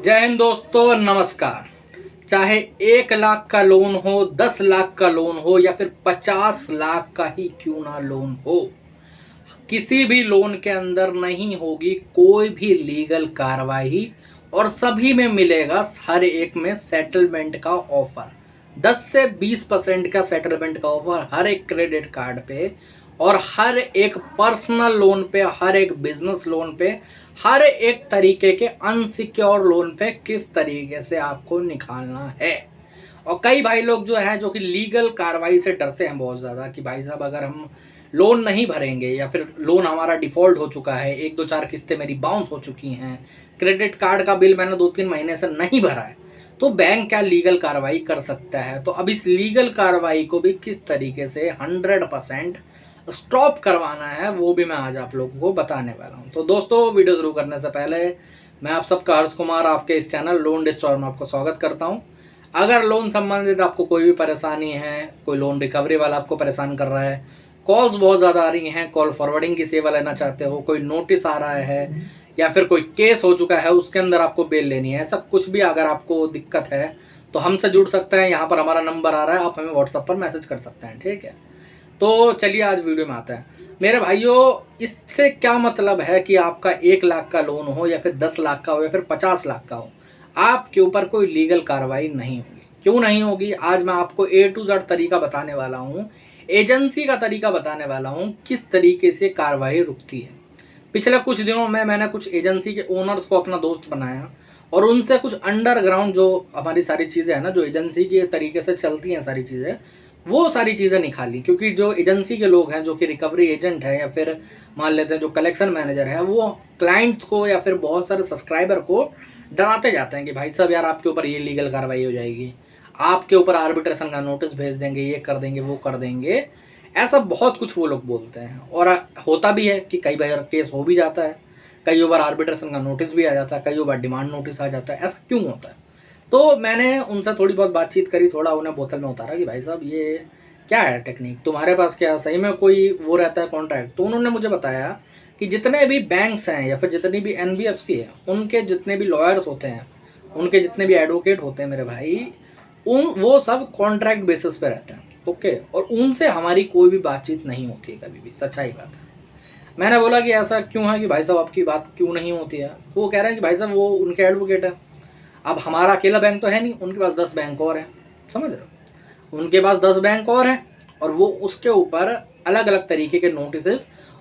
जय हिंद दोस्तों, नमस्कार। चाहे 1 लाख का लोन हो, 10 लाख का लोन हो या फिर 50 लाख का ही क्यों ना लोन हो, किसी भी लोन के अंदर नहीं होगी कोई भी लीगल कार्रवाई और सभी में मिलेगा हर एक में सेटलमेंट का ऑफर। 10 से 20% का सेटलमेंट का ऑफर हर एक क्रेडिट कार्ड पे और हर एक पर्सनल लोन पे, हर एक बिजनेस लोन पे, हर एक तरीके के अनसिक्योर लोन पे किस तरीके से आपको निकालना है। और कई भाई लोग जो हैं जो कि लीगल कार्रवाई से डरते हैं बहुत ज़्यादा कि भाई साहब अगर हम लोन नहीं भरेंगे या फिर लोन हमारा डिफ़ॉल्ट हो चुका है, 1 2 4 किस्तें मेरी बाउंस हो चुकी हैं, क्रेडिट कार्ड का बिल मैंने 2 3 महीने से नहीं भरा है, तो बैंक क्या लीगल कार्रवाई कर सकता है। तो अब इस लीगल कार्रवाई को भी किस तरीके से 100% स्टॉप करवाना है वो भी मैं आज आप लोगों को बताने वाला हूँ। तो दोस्तों, वीडियो शुरू करने से पहले मैं आप सबका हर्ष कुमार आपके इस चैनल लोन डिस्ट्रॉयर में आपको स्वागत करता हूँ। अगर लोन संबंधित आपको कोई भी परेशानी है, कोई लोन रिकवरी वाला आपको परेशान कर रहा है, कॉल्स बहुत ज़्यादा आ रही हैं, कॉल फॉरवर्डिंग की सेवा लेना चाहते हो, कोई नोटिस आ रहा है या फिर कोई केस हो चुका है उसके अंदर आपको बेल लेनी है, ऐसा कुछ भी अगर आपको दिक्कत है तो हमसे जुड़ सकते हैं। यहाँ पर हमारा नंबर आ रहा है, आप हमें व्हाट्सएप पर मैसेज कर सकते हैं, ठीक है। तो चलिए आज वीडियो में आता है। मेरे भाइयों, इससे क्या मतलब है कि आपका 1 लाख का लोन हो या फिर 10 लाख का हो या फिर 50 लाख का हो, आपके ऊपर कोई लीगल कार्रवाई नहीं होगी। क्यों नहीं होगी, आज मैं आपको A to Z तरीका बताने वाला हूँ, एजेंसी का तरीका बताने वाला हूँ किस तरीके से कार्रवाई रुकती है। पिछले कुछ दिनों में मैंने कुछ एजेंसी के ओनर्स को अपना दोस्त बनाया और उनसे कुछ अंडरग्राउंड जो हमारी सारी चीज़ें हैं ना, जो एजेंसी के तरीके से चलती हैं सारी चीज़ें, वो सारी चीज़ें निकाली। क्योंकि जो एजेंसी के लोग हैं, जो कि रिकवरी एजेंट है या फिर मान लेते हैं जो कलेक्शन मैनेजर है, वो क्लाइंट्स को या फिर बहुत सारे सब्सक्राइबर को डराते जाते हैं कि भाई साहब यार आपके ऊपर ये लीगल कार्रवाई हो जाएगी, आपके ऊपर आर्बिट्रेशन का नोटिस भेज देंगे, ये कर देंगे, वो कर देंगे, ऐसा बहुत कुछ वो लोग बोलते हैं। और होता भी है कि कई बार केस हो भी जाता है, कई बार आर्बिट्रेशन का नोटिस भी आ जाता है, कई बार डिमांड नोटिस आ जाता है। ऐसा क्यों होता है? तो मैंने उनसे थोड़ी बहुत बातचीत करी, थोड़ा उन्हें बोतल में उतारा कि भाई साहब ये क्या है टेक्निक, तुम्हारे पास क्या सही में कोई वो रहता है कॉन्ट्रैक्ट? तो उन्होंने मुझे बताया कि जितने भी बैंक्स हैं या फिर जितनी भी NBFC है, उनके जितने भी लॉयर्स होते हैं, उनके जितने भी एडवोकेट होते हैं मेरे भाई, वो सब कॉन्ट्रैक्ट बेसिस पे रहते हैं, ओके। और उनसे हमारी कोई भी बातचीत नहीं होती है कभी भी, सच्चाई बात है। मैंने बोला कि ऐसा क्यों है कि भाई साहब आपकी बात क्यों नहीं होती है? तो वो कह रहे हैं कि भाई साहब वो उनके एडवोकेट है। अब हमारा अकेला बैंक तो है नहीं, उनके पास 10 बैंक और हैं, समझ रहे हो? उनके पास 10 बैंक और हैं और वो उसके ऊपर अलग अलग तरीके के नोटिस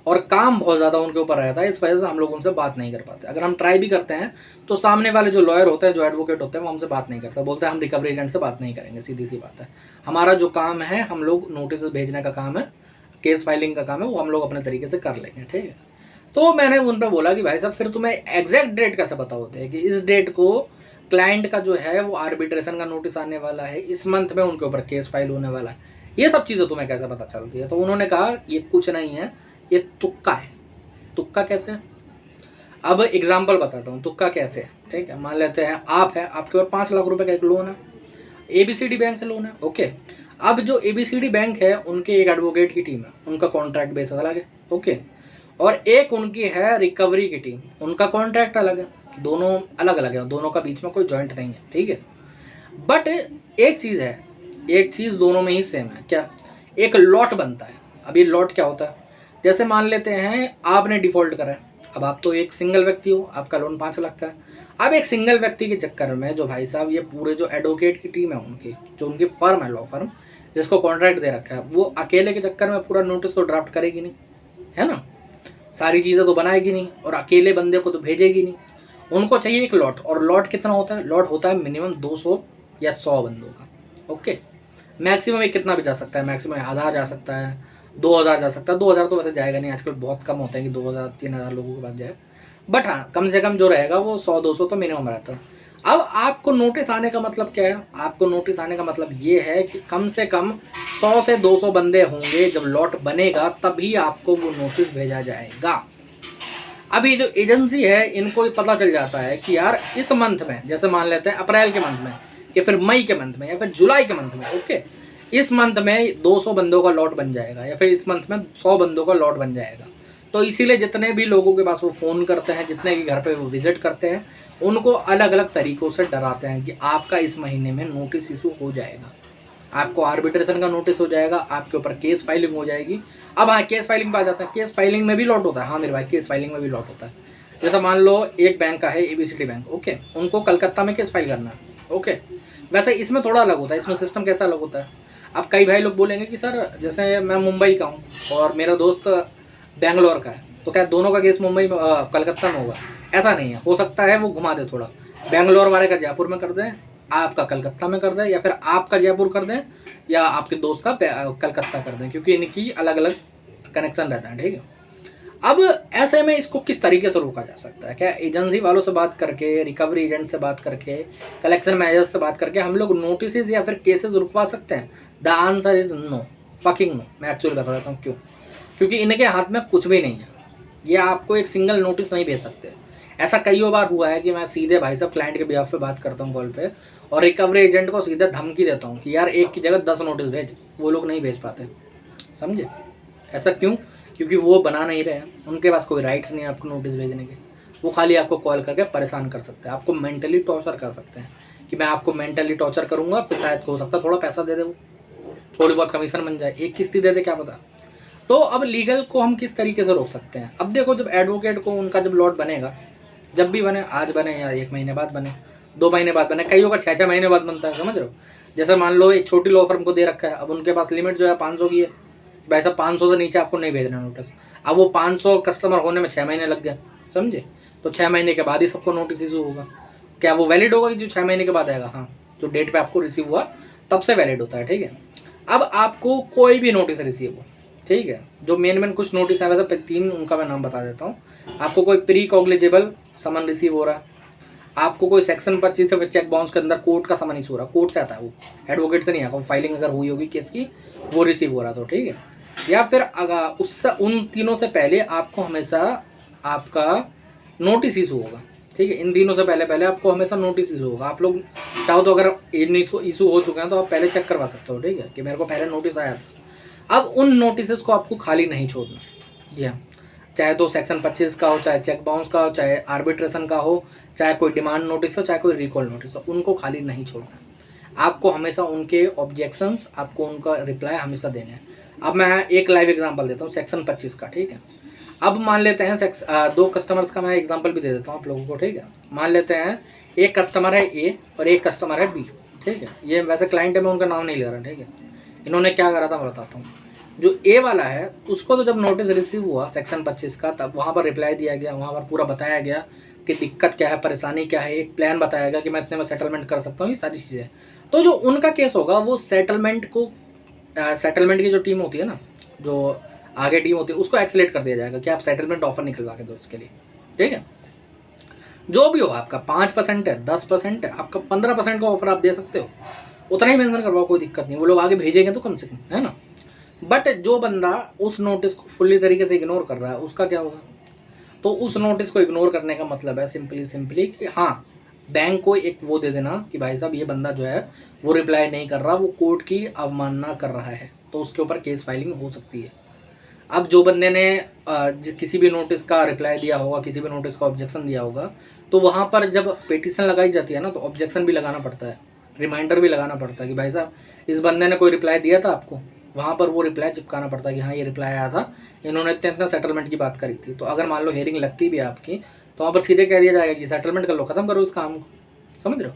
और काम बहुत ज़्यादा उनके ऊपर रहता है। इस वजह से हम लोग उनसे बात नहीं कर पाते। अगर हम ट्राई भी करते हैं तो सामने वाले जो लॉयर होते हैं, जो एडवोकेट होते हैं, वो हमसे बात नहीं करते, बोलते हैं हम रिकवरी एजेंट से बात नहीं करेंगे। सीधी सी बात है, हमारा जो काम है, हम लोग नोटिस भेजने का काम है, केस फाइलिंग का काम है, वो हम लोग अपने तरीके से कर लेंगे, ठीक है। तो मैंने उन पर बोला कि भाई साहब फिर तुम्हें एग्जैक्ट डेट कैसे पता होते हैं कि इस डेट को क्लाइंट का जो है वो आर्बिट्रेशन का नोटिस आने वाला है, इस मंथ में उनके ऊपर केस फाइल होने वाला है, ये सब चीज़ें तुम्हें कैसे पता चलती है? तो उन्होंने कहा ये कुछ नहीं है, ये तुक्का है। तुक्का कैसे? अब एग्जाम्पल बताता हूँ तुक्का कैसे है, ठीक है। मान लेते हैं आप है, आपके ऊपर 5 लाख रुपए का एक लोन है, ABCD बैंक से लोन है, ओके। अब जो ABCD बैंक है, उनके एक एडवोकेट की टीम है, उनका कॉन्ट्रैक्ट बेस अलग है, ओके। और एक उनकी है रिकवरी की टीम, उनका कॉन्ट्रैक्ट अलग है, दोनों अलग अलग है, दोनों का बीच में कोई जॉइंट नहीं है, ठीक है। बट एक चीज़ है, एक चीज़ दोनों में ही सेम है, क्या? एक लॉट बनता है। अब ये लॉट क्या होता है? जैसे मान लेते हैं आपने डिफ़ॉल्ट करा है, अब आप तो एक सिंगल व्यक्ति हो, आपका लोन 5 लाख का है। अब एक सिंगल व्यक्ति के चक्कर में जो भाई साहब ये पूरे जो एडवोकेट की टीम है उनकी, जो उनकी फर्म है, लॉ फर्म जिसको कॉन्ट्रैक्ट दे रखा है, वो अकेले के चक्कर में पूरा नोटिस तो ड्राफ्ट करेगी नहीं, है ना, सारी चीज़ें तो बनाएगी नहीं और अकेले बंदे को तो भेजेगी नहीं। उनको चाहिए एक लॉट, और लॉट कितना होता है? लॉट होता है मिनिमम 200 या 100 बंदों का, ओके। मैक्सिमम एक कितना भी जा सकता है, मैक्सिमम 1000 जा सकता है, 2000 जा सकता है। 2000 तो वैसे जाएगा नहीं, आजकल बहुत कम होता है कि 2000 3000 लोगों के पास जाए, बट हाँ कम से कम जो रहेगा वो 100 200 तो मिनिमम रहता है। अब आपको नोटिस आने का मतलब क्या है? आपको नोटिस आने का मतलब ये है कि कम से कम 100 से 200 बंदे होंगे, जब लॉट बनेगा तभी आपको वो नोटिस भेजा जाएगा। अभी जो एजेंसी है, इनको पता चल जाता है कि यार इस मंथ में, जैसे मान लेते हैं अप्रैल के मंथ में या फिर मई के मंथ में या फिर जुलाई के मंथ में, ओके, इस मंथ में 200 बंदों का लॉट बन जाएगा या फिर इस मंथ में 100 बंदों का लॉट बन जाएगा। तो इसीलिए जितने भी लोगों के पास वो फ़ोन करते हैं, जितने भी घर पे वो विजिट करते हैं, उनको अलग अलग तरीक़ों से डराते हैं कि आपका इस महीने में नोटिस इशू हो जाएगा, आपको आर्बिट्रेशन का नोटिस हो जाएगा, आपके ऊपर केस फाइलिंग हो जाएगी। अब हाँ, केस फाइलिंग पे आ जाता है, केस फाइलिंग में भी लॉट होता है। हाँ मेरे भाई, केस फाइलिंग में भी लॉट होता है। जैसा मान लो एक बैंक का है ABCD बैंक, ओके, उनको कलकत्ता में केस फाइल करना है, ओके। वैसे इसमें थोड़ा अलग होता है, इसमें सिस्टम कैसा अलग होता है। अब कई भाई लोग बोलेंगे कि सर जैसे मैं मुंबई का हूँ और मेरा दोस्त बेंगलोर का है, तो क्या दोनों का केस मुंबई में कलकत्ता में होगा? ऐसा नहीं है, हो सकता है वो घुमा दे थोड़ा, बेंगलोर वाले का जयपुर में कर दें, आपका कलकत्ता में कर दें, या फिर आपका जयपुर कर दें या आपके दोस्त का कलकत्ता कर दें, क्योंकि इनकी अलग अलग कनेक्शन रहता है, ठीक है। अब ऐसे में इसको किस तरीके से रोका जा सकता है? क्या एजेंसी वालों से बात करके, रिकवरी एजेंट से बात करके, कलेक्शन मैनेजर से बात करके हम लोग नोटिस या फिर केसेस रुकवा सकते हैं? The answer is no, fucking no. मैं एक्चुअली बता देता हूँ क्यों। क्योंकि इनके हाथ में कुछ भी नहीं है, ये आपको एक सिंगल नोटिस नहीं भेज सकते। ऐसा कई बार हुआ है कि मैं सीधे भाई साहब क्लाइंट के बिहाफ पे बात करता हूँ कॉल पे, और रिकवरी एजेंट को सीधे धमकी देता हूँ कि यार एक की जगह 10 नोटिस भेज, वो लोग नहीं भेज पाते, समझे? ऐसा क्यों? क्योंकि वो बना नहीं रहे हैं, उनके पास कोई राइट्स नहीं है आपको नोटिस भेजने के। वो खाली आपको कॉल करके परेशान कर सकते हैं, आपको मेंटली टॉर्चर कर सकते हैं कि मैं आपको मेंटली टॉर्चर करूँगा, फिर शायद हो सकता है थोड़ा पैसा दे दे, वो थोड़ी बहुत कमीशन बन जाए, एक किस्ती दे दे, क्या पता। तो अब लीगल को हम किस तरीके से रोक सकते हैं? अब देखो, जब एडवोकेट को उनका जब लॉट बनेगा, जब भी बने, आज बने या 1 महीने बाद बने, 2 महीने बाद बने, कईयों का 6-6 महीने बाद बनता है, समझ रहे हो? जैसे मान लो एक छोटी लॉ फर्म को दे रखा है, अब उनके पास लिमिट जो है 500 की है, भाई साहब 500 से नीचे आपको नहीं भेजना नोटिस। अब वो 500 कस्टमर होने में 6 महीने लग गए, समझे? तो 6 महीने के बाद ही सबको नोटिस इशू होगा। क्या वो वैलिड होगा कि जो 6 महीने के बाद आएगा? हाँ, जो डेट पे आपको रिसीव हुआ तब से वैलिड होता है, ठीक है। अब आपको कोई भी नोटिस रिसीव हो, ठीक है, जो मेन कुछ नोटिस है, वैसे 3 उनका मैं नाम बता देता हूँ। आपको कोई प्री कॉग्निजेबल समन रिसीव हो रहा है, आपको कोई सेक्शन 25 से चेक बाउंस के अंदर कोर्ट का समन इशू हो रहा है, कोर्ट से आता है, वो एडवोकेट से नहीं आता, फाइलिंग अगर हुई होगी केस की, वो रिसीव हो रहा, तो ठीक है। या फिर अगर उससे उन तीनों से पहले आपको हमेशा आपका नोटिस इशू होगा, ठीक है। इन दिनों से पहले आपको हमेशा नोटिस इशू होगा। आप लोग चाहो तो अगर इशू हो चुके हैं तो आप पहले चेक करवा सकते हो, ठीक है, कि मेरे को पहले नोटिस आया था। अब उन नोटिस को आपको खाली नहीं छोड़ना, जी हाँ, चाहे तो सेक्शन 25 का हो, चाहे चेक बाउंस का हो, चाहे आर्बिट्रेशन का हो, चाहे कोई डिमांड नोटिस हो, चाहे कोई रिकॉल नोटिस हो, उनको खाली नहीं छोड़ना। आपको हमेशा उनके ऑब्जेक्शंस, आपको उनका रिप्लाई हमेशा देना है। अब मैं एक लाइव एग्जांपल देता हूँ सेक्शन 25 का, ठीक है। अब मान लेते हैं 2 कस्टमर्स का मैं एग्जांपल भी दे देता हूँ आप लोगों को, ठीक है। मान लेते हैं एक कस्टमर है A और एक कस्टमर है B, ठीक है। ये वैसे क्लाइंट है, मैं उनका नाम नहीं ले रहा, ठीक है। इन्होंने क्या करा था मैं बताता हूँ। जो A वाला है उसको तो जब नोटिस रिसीव हुआ सेक्शन 25 का, तब वहाँ पर रिप्लाई दिया गया, वहाँ पर पूरा बताया गया कि दिक्कत क्या है, परेशानी क्या है, एक प्लान बताया गया कि मैं इतने में सेटलमेंट कर सकता हूँ, ये सारी चीज़ें। तो जो उनका केस होगा वो सेटलमेंट की जो टीम होती है ना, जो आगे टीम होती है, उसको एक्सलेट कर दिया जाएगा कि आप सेटलमेंट ऑफर निकलवा के दो इसके लिए, ठीक है। जो भी हो, आपका 5% है, 10% है, आपका 15% का ऑफर आप दे सकते हो, उतना ही मेंशन करवाओ, कोई दिक्कत नहीं, वो लोग आगे भेजेंगे तो कम से कम, है ना। बट जो बंदा उस नोटिस को फुल्ली तरीके से इग्नोर कर रहा है, उसका क्या होगा? तो उस नोटिस को इग्नोर करने का मतलब है सिंपली कि हाँ, बैंक को एक वो दे देना कि भाई साहब ये बंदा जो है वो रिप्लाई नहीं कर रहा, वो कोर्ट की अवमानना कर रहा है, तो उसके ऊपर केस फाइलिंग हो सकती है। अब जो बंदे ने किसी भी नोटिस का रिप्लाई दिया होगा, किसी भी नोटिस का ऑब्जेक्शन दिया होगा, तो वहाँ पर जब पिटीशन लगाई जाती है ना, तो ऑब्जेक्शन भी लगाना पड़ता है, रिमाइंडर भी लगाना पड़ता है कि भाई साहब इस बंदे ने कोई रिप्लाई दिया था आपको, वहाँ पर वो रिप्लाई चिपकाना पड़ता है कि हाँ ये रिप्लाई आया था, इन्होंने इतना सेटलमेंट की बात करी थी। तो अगर मान लो हियरिंग लगती भी है आपकी, तो वहाँ पर सीधे कह दिया जाएगा कि सेटलमेंट कर लो, ख़त्म करो इस काम को, समझ रहे हो?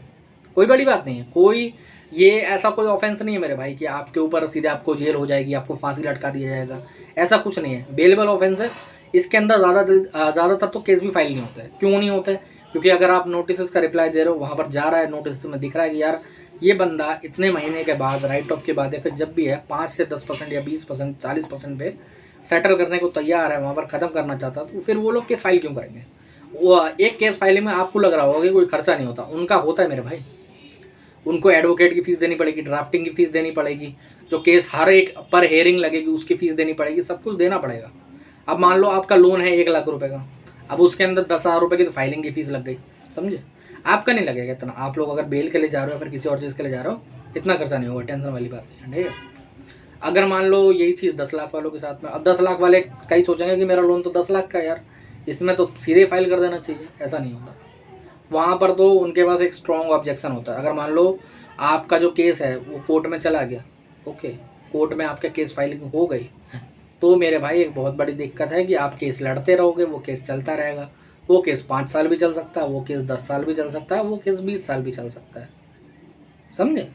कोई बड़ी बात नहीं है, कोई ये ऐसा कोई ऑफेंस नहीं है मेरे भाई कि आपके ऊपर सीधे आपको जेल हो जाएगी, आपको फांसी लटका दिया जाएगा, ऐसा कुछ नहीं है। बेलेबल ऑफेंस है, इसके अंदर ज़्यादातर तो केस भी फाइल नहीं होता है। क्यों नहीं होता है? क्योंकि अगर आप नोटिस का रिप्लाई दे रहे हो, वहाँ पर जा रहा है, नोटिस में दिख रहा है कि यार ये बंदा इतने महीने के बाद, राइट ऑफ के बाद या फिर जब भी है 5 से 10% या 20%, 40% पे सेटल करने को तैयार है, वहाँ पर ख़त्म करना चाहता, तो फिर वो लोग केस फाइल क्यों करेंगे? वो एक केस फाइलिंग में आपको लग रहा होगा कि कोई खर्चा नहीं होता, उनका होता है मेरे भाई। उनको एडवोकेट की फ़ीस देनी पड़ेगी, ड्राफ्टिंग की फ़ीस देनी पड़ेगी, जो केस हर एक पर हेयरिंग लगेगी उसकी फ़ीस देनी पड़ेगी, सब कुछ देना पड़ेगा। अब मान लो आपका लोन है 1 लाख रुपए का, अब उसके अंदर 10,000 रुपये की तो फाइलिंग की फ़ीस लग गई, समझे? आपका नहीं लगेगा इतना, आप लोग अगर बेल के लिए जा रहे हो या फिर किसी और चीज़ के लिए जा रहे हो, इतना खर्चा नहीं होगा, टेंशन वाली बात नहीं है, ठीक है। अगर मान लो यही चीज़ 10 लाख वालों के साथ में, अब 10 लाख वाले कई सोचेंगे कि मेरा लोन तो 10 लाख का है यार, इसमें तो सीधे फाइल कर देना चाहिए, ऐसा नहीं होता। वहाँ पर तो उनके पास एक स्ट्रॉन्ग ऑब्जेक्शन होता है। अगर मान लो आपका जो केस है वो कोर्ट में चला गया, ओके, कोर्ट में आपका केस फाइलिंग हो गई, तो मेरे भाई एक बहुत बड़ी दिक्कत है कि आप केस लड़ते रहोगे, वो केस चलता रहेगा। वो केस 5 साल भी चल सकता है, वो केस 10 साल भी चल सकता है, वो केस 20 साल भी चल सकता है, समझे।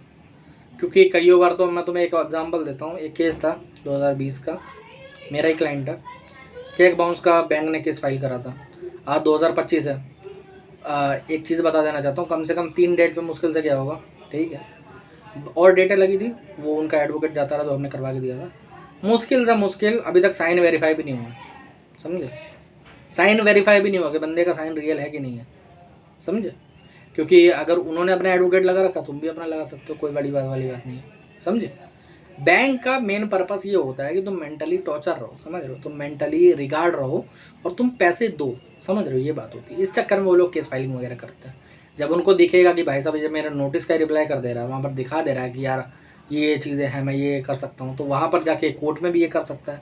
क्योंकि कई बार तो मैं तुम्हें एक एग्जांपल देता हूँ। एक केस था 2020 का, मेरा ही क्लाइंट है, चेक बाउंस का बैंक ने केस फाइल करा था। आज 2025 है। एक चीज़ बता देना चाहता हूँ, कम से कम 3 डेट पे मुश्किल से क्या होगा, ठीक है, और डेटें लगी थी, वो उनका एडवोकेट जाता रहा जो हमने करवा के दिया था। मुश्किल से मुश्किल अभी तक साइन वेरीफाई भी नहीं हुआ, समझे। साइन वेरीफाई भी नहीं हुआ कि बंदे का साइन रियल है कि नहीं है, समझे। क्योंकि अगर उन्होंने अपना एडवोकेट लगा रखा, तुम भी अपना लगा सकते हो, कोई बड़ी बात वाली बात नहीं है, समझे। बैंक का मेन पर्पस ये होता है कि तुम मेंटली टॉर्चर रहो, समझ रहे हो, तुम मेंटली रिगार्ड रहो और तुम पैसे दो, समझ रहे हो, ये बात होती है। इस चक्कर में वो लोग केस फाइलिंग वगैरह करते हैं। जब उनको दिखेगा कि भाई साहब ये मेरे नोटिस का रिप्लाई कर दे रहा है, वहाँ पर दिखा दे रहा है कि यार ये चीज़ें हैं, मैं ये कर सकता हूँ, तो वहाँ पर जाके कोर्ट में भी ये कर सकता है,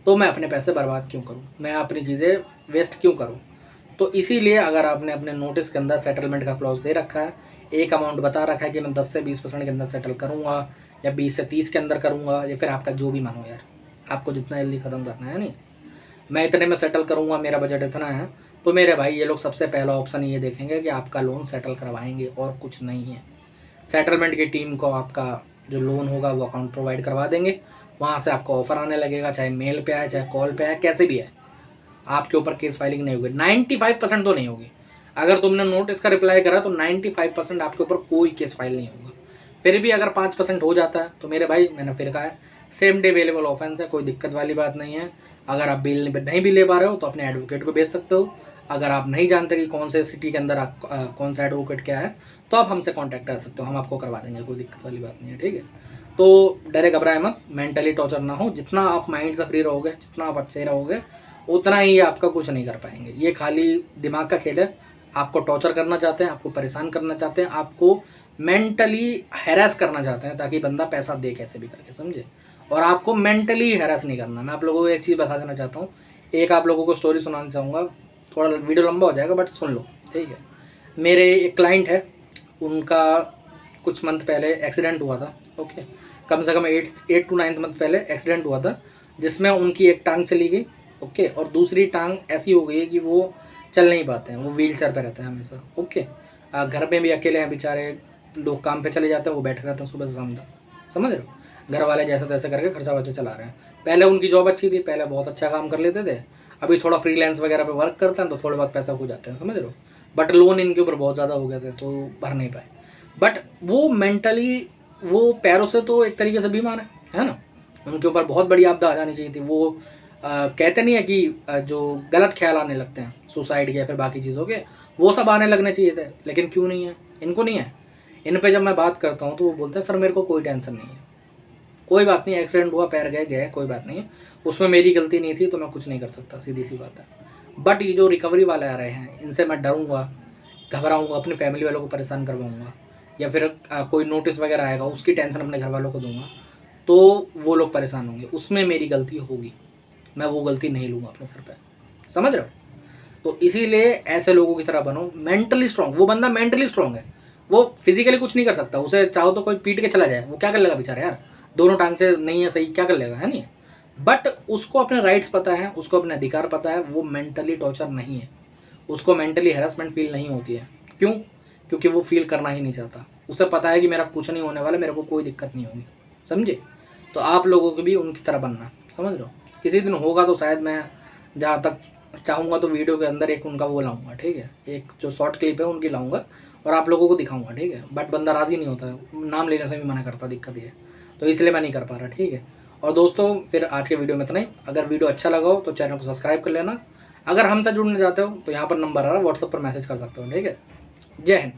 तो मैं अपने पैसे बर्बाद क्यों करूँ, मैं अपनी चीज़ें वेस्ट क्यों करूँ। तो इसीलिए अगर आपने अपने नोटिस के अंदर सेटलमेंट का क्लॉज दे रखा है, एक अमाउंट बता रखा है कि मैं 10 से 20% के अंदर सेटल करूँगा, या 20 से 30 के अंदर करूँगा, या फिर आपका जो भी मानो यार, आपको जितना जल्दी ख़त्म करना है, नहीं मैं इतने में सेटल करूँगा, मेरा बजट इतना है, तो मेरे भाई ये लोग सबसे पहला ऑप्शन ये देखेंगे कि आपका लोन सेटल करवाएंगे, और कुछ नहीं है। सेटलमेंट की टीम को आपका जो लोन होगा वो अकाउंट प्रोवाइड करवा देंगे, वहाँ से आपको ऑफर आने लगेगा, चाहे मेल पे आए, चाहे कॉल पे आए, कैसे भी आए, आपके ऊपर केस फाइलिंग नहीं होगी। 95% तो नहीं होगी। अगर तुमने नोटिस का रिप्लाई करा तो 95% आपके ऊपर कोई केस फाइल नहीं होगा। फिर भी अगर 5% हो जाता है तो मेरे भाई, मैंने फिर कहा है, सेम डे अवेलेबल ऑफेंस है, कोई दिक्कत वाली बात नहीं है। अगर आप बिल नहीं भी ले पा रहे हो तो अपने एडवोकेट को भेज सकते हो। अगर आप नहीं जानते कि कौन से सिटी के अंदर कौन सा एडवोकेट क्या है, तो आप हमसे कांटेक्ट कर सकते हो, हम आपको करवा देंगे, कोई दिक्कत वाली बात नहीं है, ठीक है। तो डरे घबराए मत, मेंटली टॉर्चर ना हो। जितना आप माइंड से फ्री रहोगे, जितना आप अच्छे रहोगे, उतना ही आपका कुछ नहीं कर पाएंगे। ये खाली दिमाग का खेल है। आपको टॉर्चर करना चाहते हैं, आपको परेशान करना चाहते हैं, आपको मेंटली हैरेस करना चाहते हैं, ताकि बंदा पैसा दे कैसे भी करके, समझे। और आपको मेंटली हैरेस नहीं करना। मैं आप लोगों को एक चीज़ बता देना चाहता हूँ, एक आप लोगों को स्टोरी सुनाना चाहूँगा, थोड़ा वीडियो लंबा हो जाएगा बट सुन लो, ठीक है। मेरे एक क्लाइंट है, उनका कुछ मंथ पहले एक्सीडेंट हुआ था, ओके, कम से कम 8 to 9 मंथ पहले एक्सीडेंट हुआ था, जिसमें उनकी एक टांग चली गई, ओके, और दूसरी टांग ऐसी हो गई है कि वो चल नहीं पाते हैं, वो व्हील चेयर पर रहते हैं हमेशा, ओके। घर में भी अकेले हैं बेचारे, लोग काम पे चले जाते हैं, वो बैठे रहते हैं सुबह से शाम तक, समझ रहे हो। घर वाले जैसे तैसे करके खर्चा वर्चा चला रहे हैं। पहले उनकी जॉब अच्छी थी, पहले बहुत अच्छा काम कर लेते थे, अभी थोड़ा फ्रीलांस वगैरह पे वर्क करते हैं तो थोड़े बहुत पैसा हो जाते हैं, समझ रहे हो। बट लोन इनके ऊपर बहुत ज़्यादा हो गए थे तो भर नहीं पाए। बट वो मेंटली, वो पैरों से तो एक तरीके से बीमार है ना। उनके ऊपर बहुत बड़ी आपदा आ जानी चाहिए थी। वो कहते नहीं है कि जो गलत ख्याल आने लगते हैं सुसाइड के या फिर बाकी चीज़ों के, वो सब आने लगने चाहिए थे, लेकिन क्यों नहीं है, इनको नहीं है। इन पे जब मैं बात करता हूँ तो वो बोलते हैं सर मेरे को कोई टेंशन नहीं है, कोई बात नहीं, एक्सीडेंट हुआ, पैर गए गए, कोई बात नहीं है, उसमें मेरी गलती नहीं थी तो मैं कुछ नहीं कर सकता, सीधी सी बात है। बट ये जो रिकवरी वाले आ रहे हैं, इनसे मैं डरूंगा, घबराऊंगा, अपनी फैमिली वालों को परेशान करवाऊंगा, या फिर कोई नोटिस वगैरह आएगा उसकी टेंशन अपने घर वालों को दूंगा, तो वो लोग परेशान होंगे, उसमें मेरी गलती होगी, मैं वो गलती नहीं लूँगा अपने सर पे, समझ रहे हो। तो इसीलिए ऐसे लोगों की तरह बनो, मेंटली स्ट्रांग। वो बंदा मेंटली स्ट्रांग है, वो फिजिकली कुछ नहीं कर सकता, उसे चाहो तो कोई पीट के चला जाए, वो क्या कर लेगा बेचारा यार, दोनों टांग से नहीं है सही, क्या कर लेगा, है नहीं। बट उसको अपने राइट्स पता है, उसको अपने अधिकार पता है, वो मेंटली टॉर्चर नहीं है, उसको मेंटली हैरेसमेंट फील नहीं होती है। क्यों? क्योंकि वो फील करना ही नहीं चाहता। उसे पता है कि मेरा कुछ नहीं होने वाला, मेरे को कोई दिक्कत नहीं होगी, समझे। तो आप लोगों को भी उनकी तरह बनना, समझ लो। किसी दिन होगा तो शायद मैं जहाँ तक चाहूँगा तो वीडियो के अंदर एक उनका वो लाऊंगा, ठीक है, एक जो शॉर्ट क्लिप है उनकी लाऊंगा और आप लोगों को दिखाऊंगा, ठीक है। बट बंदा राज़ी नहीं होता है, नाम लेने से भी मना करता, दिक्कत ये है, तो इसलिए मैं नहीं कर पा रहा, ठीक है। और दोस्तों फिर आज के वीडियो में इतना ही। अगर वीडियो अच्छा लगा हो तो चैनल को सब्सक्राइब कर लेना। अगर हमसे जुड़ना चाहते हो तो यहाँ पर नंबर आ रहा है, व्हाट्सएप पर मैसेज कर सकते हो, ठीक है। जय हिंद।